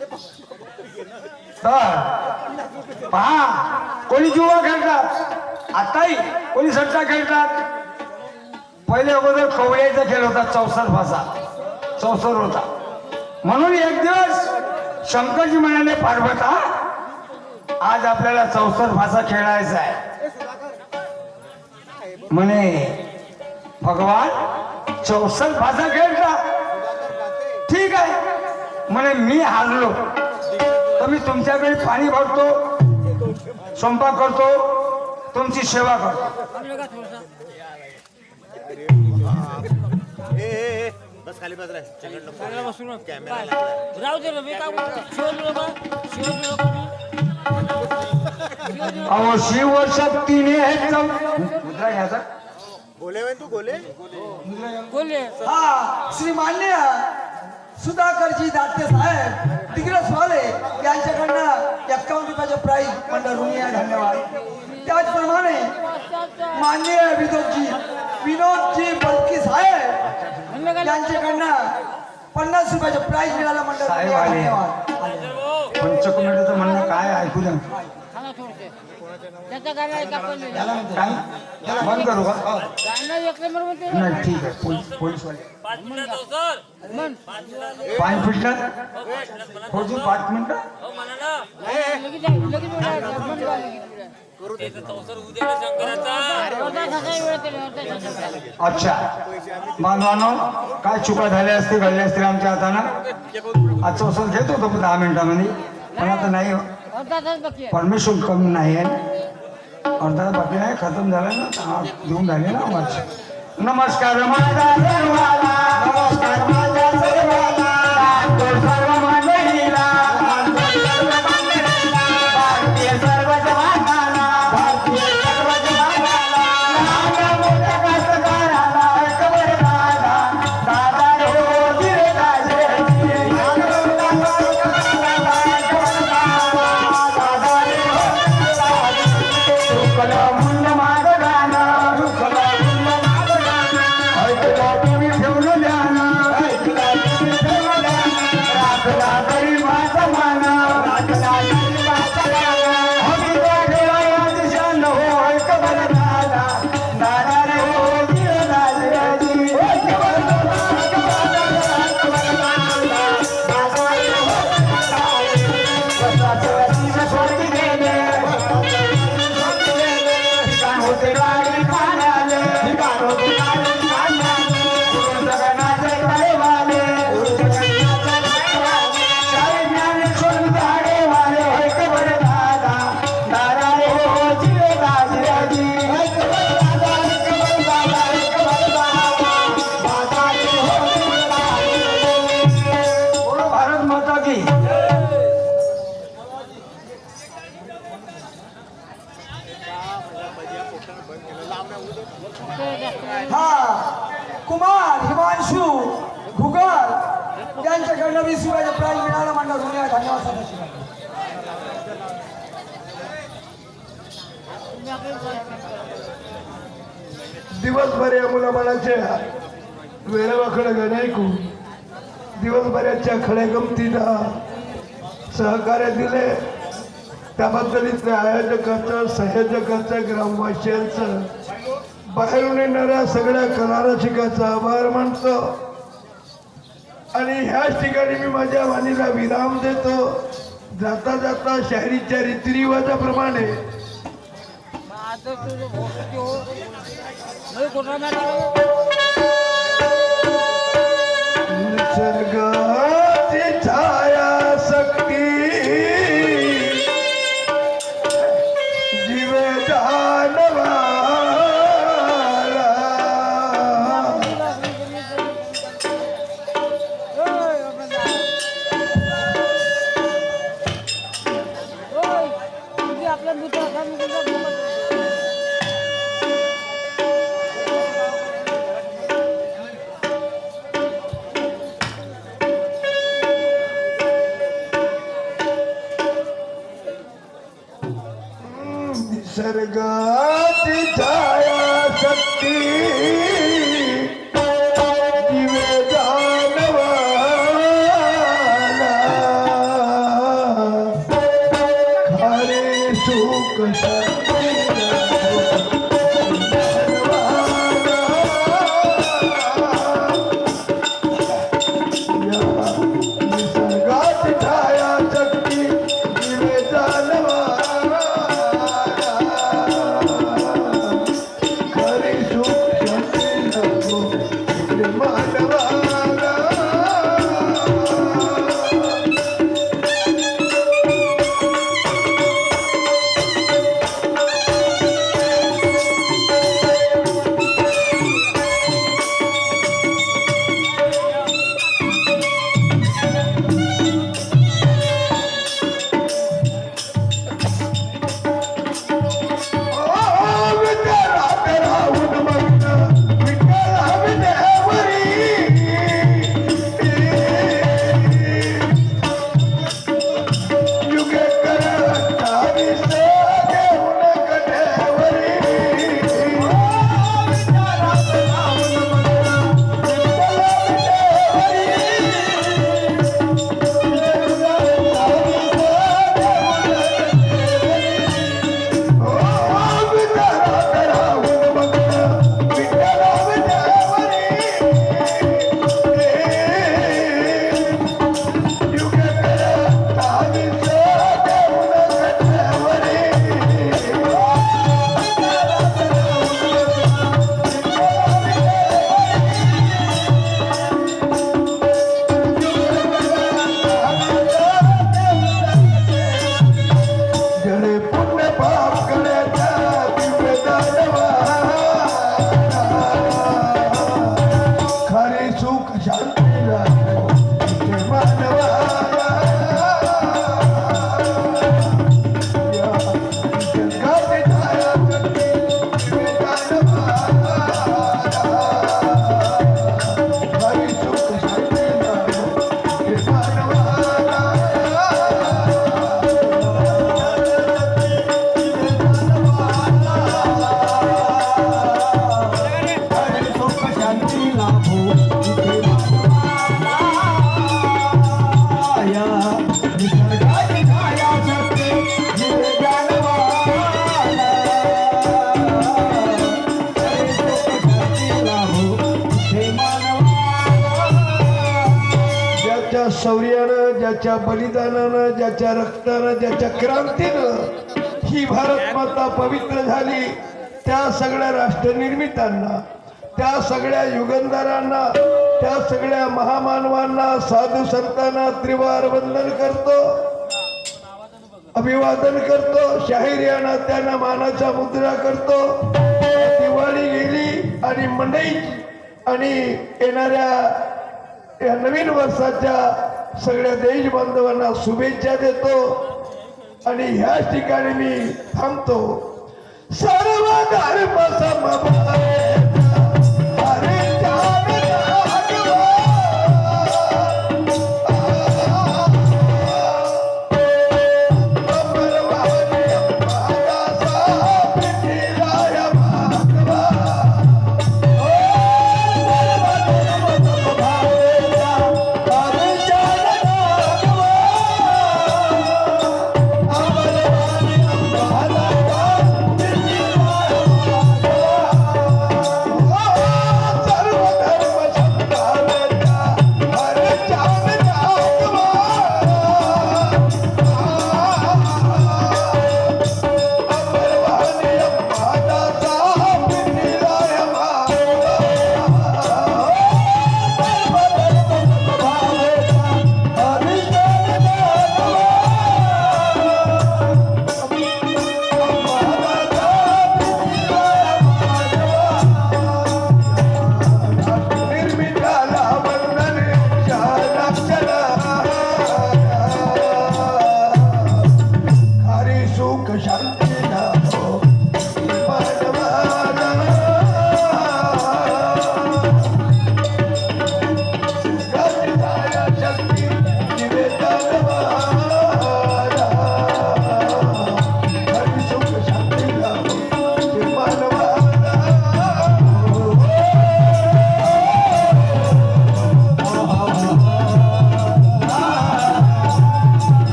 तर पहा, कोणी जुवा खेळतात, आताही कोणी सट्टा खेळतात. पहिले अगोदर कवड्याचा खेळ होता, चौसर फासा, चौसर होता. म्हणून एक दिवस शंकरजी म्हणाले, पार्वता आज आपल्याला चौसर फासा खेळायचा आहे. म्हणे भगवान चौसर फासा खेळता, ठीक आहे. म्हणे मी हारलो तर मी तुमच्याकडे पाणी भरतो, स्वयंपाक करतो, तुमची सेवा करतो. बस खाली बस अहो शिवशक्तीने मुद्रा घ्यायचा. गोले तू गोले हा श्री मान्य सुधाकरजी दाते साहेब दिग्रस वाले यांच्याकडनं 51 रुपयाचं प्राईज मंडळ ऋणी आहे, धन्यवाद. त्याचप्रमाणे माननीय विनोदजी बलकी साहेब यांच्याकडनं 50 रुपयाचं प्राईज मिळालं मंडळ ऋणी आहे, धन्यवाद. पंचकुमारीचं म्हणणं काय ऐकू द्या. बंद करू का? नाही ठीक आहे. पोलीस वाले 5 मिनिटात होतो, 5 मिनिटं. अच्छा बांधवानो, काय चुका झाल्या असते, घडल्या असतील आमच्या हातानं. आज चौसर घेत होतो 10 मिनिटांमध्ये, पण आता नाही. परमिशन कमी नाही आहे, अर्धा बाकी नाही, खतम झालं ना, देऊन झाले ना आम्हाला. नमस्कार माझा सर्वाला, नमस्कार माझा सर्वाला, सर्व मंडळीला, भारतीय सर्व जवानाला, भारतीय सर्व जवानाला, लहान मोठ्या कास्तकाराला, खबरदारा, दादा रो दिले दाजे, मुंड माग गाणं, ऐकला तुम्ही ठेवलं ध्यान, ऐकला तुम्ही ठेवलं ध्यान, राखला गरिबाचा मान, राखला गरिबाचा मान, हमीचा ठेवाया दिशा न होय खबर दादा, दादा रे हो दिल दादाजी, सोडती गेले होते गाडी खाण्याले, ठिकाण होते गाडी खाण्याले, जगनाचे कळेवाले, शाळे ज्ञानेश्वर झाडे वाले, होय खबर दादा, दादा रे हो जिरे दाजी, होय खबर दादा, खबर दादा, खबर दादा, दादा रे हो जिरे दाजी. बोलो भारत माता की. हा कुमार हिमांशू घुगर यांच्याकडनं 20 रुपयाचं प्राईज मिळालं मंडळ ऋणी आहे, धन्यवाद. सदाशिव दिवसभर या मुलाबाळाच्या वेळेवाकडे गाणे ऐकून दिवसभराच्या खड्या गमतीला सहकार्य दिले त्याबद्दल इथल्या आयोजकाचं, संयोजकाचं, ग्रामवासियांचं, बाहेरून येणाऱ्या सगळ्या कलारसिकाचा आभार मानतो. आणि ह्याच ठिकाणी मी माझ्या वाणीला विराम देतो. जाता जाता शाहिरीच्या रीतिरिवाजाप्रमाणे निसर्गाची छाया शक्ती जीव जानवाला निसर्गाची छाया शक्ती जीव जानवाला निसर्गात छाया शक्ती दिवे खरी सुख शांती नको इकडे मानवाला विठ्ठलात राहून मग्न विठ्ठला विठ्यावरी युगे करतावी देऊन कठ्यावरी विठ्ठलात राहून मग्न विठ्ठला जडे पुण्य पाप करण्याच्या दिव्य दानवा खरे सुख शांती लाभो इथे मानवा या निसर्गाची छाया शक्ती दिव्य दानवा खरे सुख शांती लाभो इथे मानवा ज्याच्या शौर्यानं ज्याच्या बलिदानानं ज्याच्या रक्तानं ज्याच्या क्रांतीनं ही भारत माता पवित्र झाली त्या सगळ्या राष्ट्रनिर्मितांना त्या सगळ्या युगंधरांना त्या सगळ्या महामानवांना साधू संतांना त्रिवार वंदन करतो अभिवादन करतो शाहिरियाना त्यांना मानाच्या मुद्रा करतो दिवाळी गेली आणि मंडई आणि येणाऱ्या या नवीन वर्षाच्या सगळ्या देश बांधवांना शुभेच्छा देतो आणि ह्याच ठिकाणी मी थांबतो सर्व धर्म समभाव